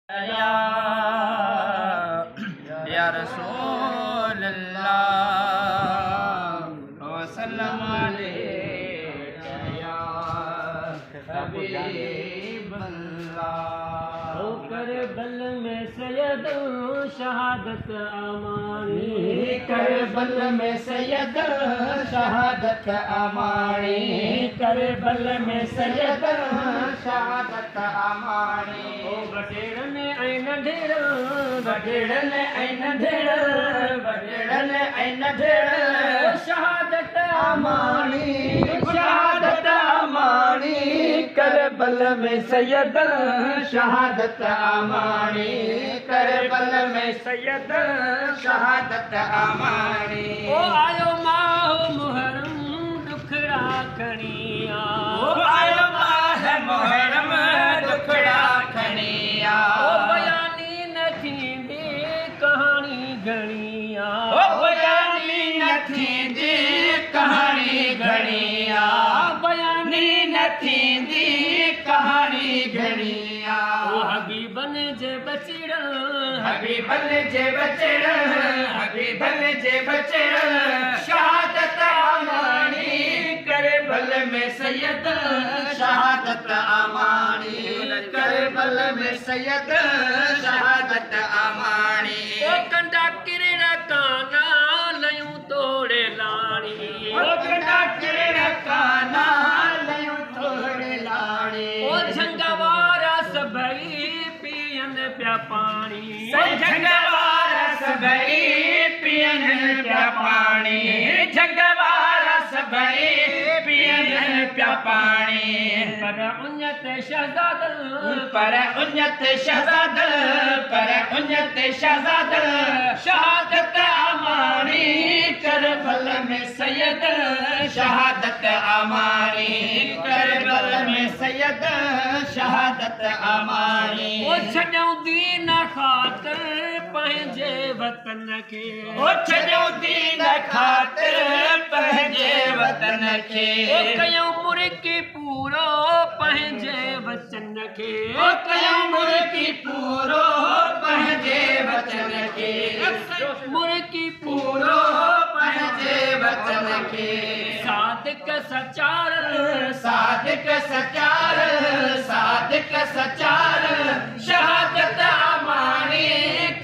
या या रसूल अल्लाह वसल्लम अलैका या हबीब अल्लाह। करबल में सैयद शहादत अमानी, करबल में सैयद शहादत अमानी, करबल में सैयद शहादत अमानी। ओ बटेड़न ऐन ढेर, बटेड़न ऐन ढेर, बटेड़न ऐन ढेर शहादत अमानी, शहादत अमानी। करबल में सैयद शहादत अमानी, करबल में सैयद शहादत अमानी। ओ आयो माह मुहर्रम दुखड़ा खणिया, ओ आयो माह मुहर्रम दुखड़ा खणिया। ओ बयानी न थींदी कहानी घणिया, ओ बयानी न थींदी कहानी घणिया, बयानी न थींदी कहानी घणिया। ओ हबीबन जे बचड़ा, हबीबन जे बचड़ा, हबीबन जे बचड़ा शहादत अमानी। करबल में सैयद शहादत अमानी, करबल में सैयद शहादत अमानी। ओ कंडा किरड़ा काना लयूं तोड़े लाणी, ओ कंडा किरड़ा काना लयूं तोड़े लाणी। ओ झंगवारा सभई पियन पिया पानी, झंगवारा सभई पियन पिया पानी, झंगवारा सभई पियन पिया पानी। पर उन्नत शहजाद, पर उन्नत शहजाद, पर उन्नत शहजाद शहादत अमानी। करबल में सैयद शहादत अमानी, करबल में सैयद शहादत अमानी। ओ छॾियूं दीन ख़ातिर पंहिंजे वतन खे, ओ छॾियूं दीन ख़ातिर पंहिंजे वतन खे, ओ कयूं मुर्की पूरो पंहिंजे वचन खे, ओ कयूं मुर्की पूरो पंहिंजे वचन खे, मुर्की पूरो पंहिंजे वचन खे। सादिक सचार, सादिक सचार, सादिक सचार शहादत अमानी।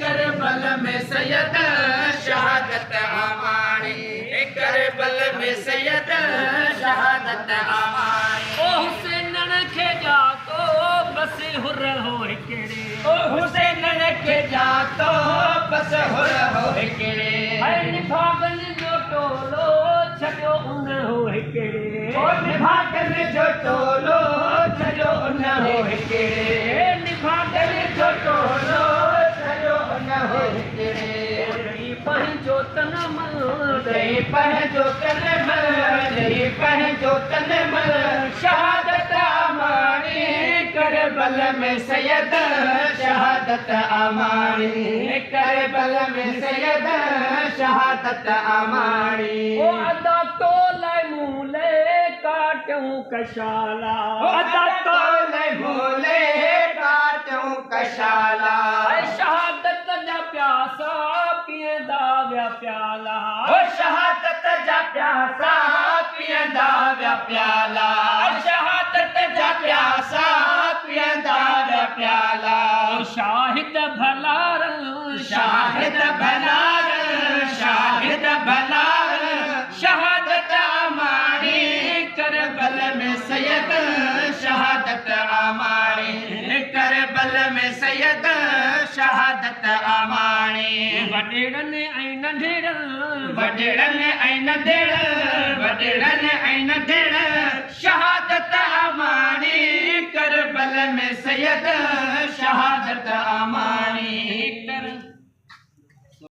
करबल में सैयद शहादत अमानी, करबल में सैयद शहादत अमानी। ओ हुसैनन खे जातो बस हुर हो हिकिड़े, ओ हुसैनन खे जातो बस हुर हो हिकिड़े। ऐं निभागन जो टोलो छॾियो उन हो हिकिड़े, ओ निभागन जो टोलो छॾियो उन हो हिकिड़े, निभागन जो टोलो छॾियो उन हो हिकिड़े। ॾेई पंहिंजो तन मन, ॾेई पंहिंजो तन मन, ॾेई पंहिंजो तन मन शहादत अमानी। करबल में सैयद शहादत अमानी, करबल में सैयद शहादत अमानी। ओ अदा तोले मूले काटियूं कशाला, अदा तोले मूले काटियूं कशाला। ऐं शहादत जा प्यासा पीअंदा विया प्याला, ओ शहादत जा प्यासा पीअंदा विया प्याला, शहादत जा प्यासा पीअंदा विया प्याला। शाहिद भलार, शाहिद भलार, शाहिद भलार शहादत अमानी। करबल में सैयद शहादत अमानी, करबल में सैयद शहादत अमानी। वॾेरनि ऐं नंढेरनि, वॾेरनि ऐं नंढेरनि, वॾेरनि ऐं नंढेरनि शहादत अमानी। करबल में सैयद शहादत अमानी।